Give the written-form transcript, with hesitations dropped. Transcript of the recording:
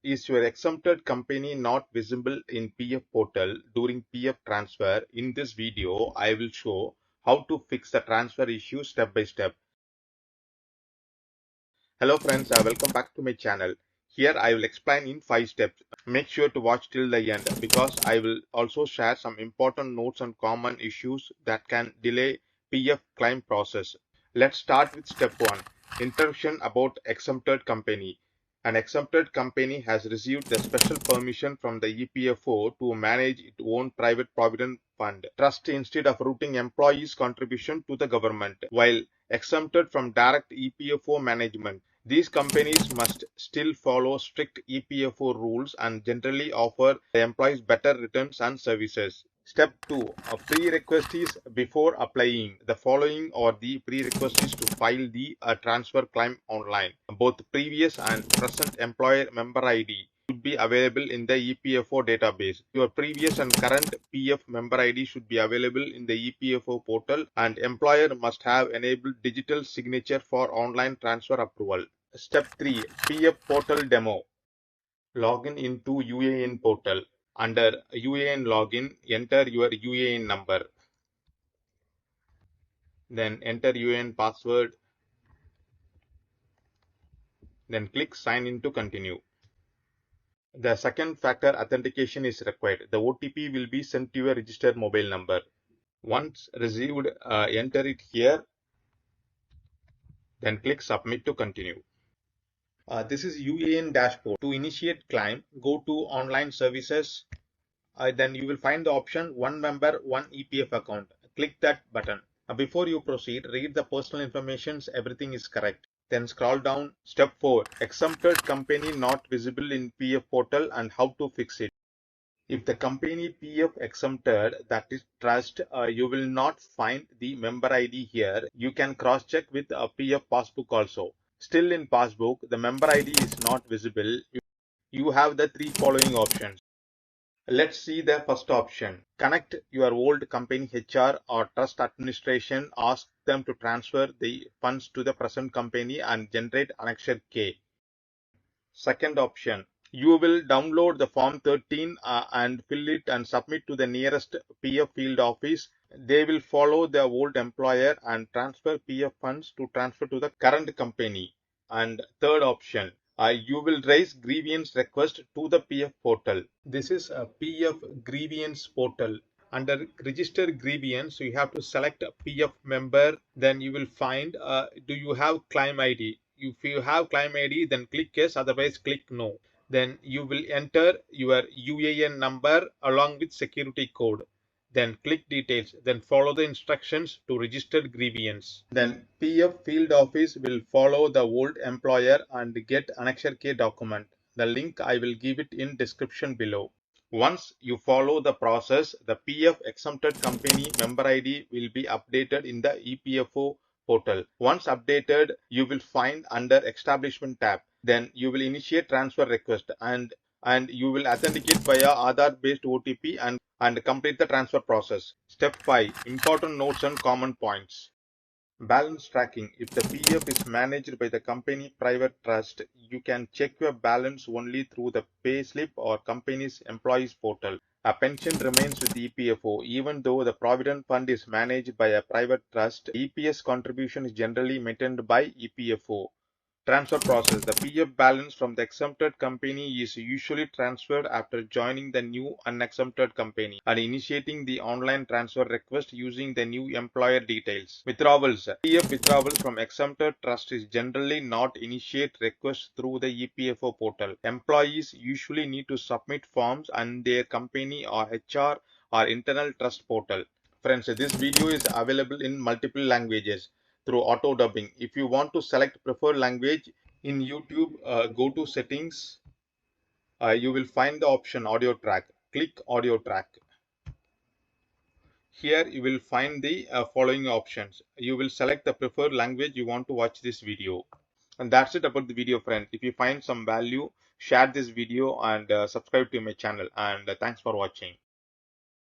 Is your exempted company not visible in PF portal during PF transfer? In this video, I will show how to fix the transfer issue step by step. Hello friends, welcome back to my channel. Here I will explain in 5 steps. Make sure to watch till the end because I will also share some important notes on common issues that can delay PF claim process. Let's start with step 1. Introduction about exempted company. An exempted company has received the special permission from the EPFO to manage its own private provident fund trust instead of routing employees' contribution to the government. While exempted from direct EPFO management, these companies must still follow strict EPFO rules and generally offer the employees better returns and services. Step 2. Prerequisites before applying. The following are the prerequisites to file the transfer claim online. Both previous and present employer member ID should be available in the EPFO database. Your previous and current PF member ID should be available in the EPFO portal, and employer must have enabled digital signature for online transfer approval. Step 3. PF portal demo. Login into UAN portal. Under UAN login, enter your UAN number. Then enter UAN password. Then click sign in to continue. The second factor authentication is required. The OTP will be sent to your registered mobile number. Once received, enter it here. Then click submit to continue. This is UAN dashboard. To initiate claim, go to online services. Then you will find the option one member, one EPF account. Click that button. Before you proceed, read the personal information. Everything is correct. Then scroll down. Step 4. Exempted company not visible in PF portal and how to fix it. If the company PF exempted, that is trust, you will not find the member ID here. You can cross check with a PF passbook also. Still in passbook, the member ID is not visible. You have the 3 following options. Let's see the first option. Connect your old company HR or trust administration. Ask them to transfer the funds to the present company and generate Annexure K. Second option. You will download the Form 13 and fill it and submit to the nearest PF field office. They will follow the old employer and transfer PF funds to transfer to the current company. And third option. You will raise grievance request to the PF portal. This is a PF grievance portal. Under register grievance, you have to select a PF member. Then you will find do you have claim ID. If you have claim ID, then click yes, otherwise click no. Then you will enter your UAN number along with security code. Then click details, then follow the instructions to register grievance. Then PF field office will follow the old employer and get Annexure K document. The link I will give it in description below. Once you follow the process, the PF exempted company member ID will be updated in the EPFO portal. Once updated, you will find under establishment tab. Then you will initiate transfer request and you will authenticate via Aadhaar based OTP and complete the transfer process. Step 5. Important notes and common points. Balance tracking. If the PF is managed by the company private trust, you can check your balance only through the payslip or company's employees portal. A pension remains with EPFO. Even though the provident fund is managed by a private trust, EPS contribution is generally maintained by EPFO. Transfer process. The PF balance from the exempted company is usually transferred after joining the new unexempted company and initiating the online transfer request using the new employer details. Withdrawals. PF withdrawals from exempted trust is generally not initiate requests through the EPFO portal. Employees usually need to submit forms and their company or HR or internal trust portal. Friends, this video is available in multiple languages through auto dubbing. If you want to select preferred language in YouTube, go to settings. You will find the option audio track. Click audio track. Here you will find the following options. You will select the preferred language you want to watch this video. And that's it about the video, friends. If you find some value, share this video and subscribe to my channel. And thanks for watching.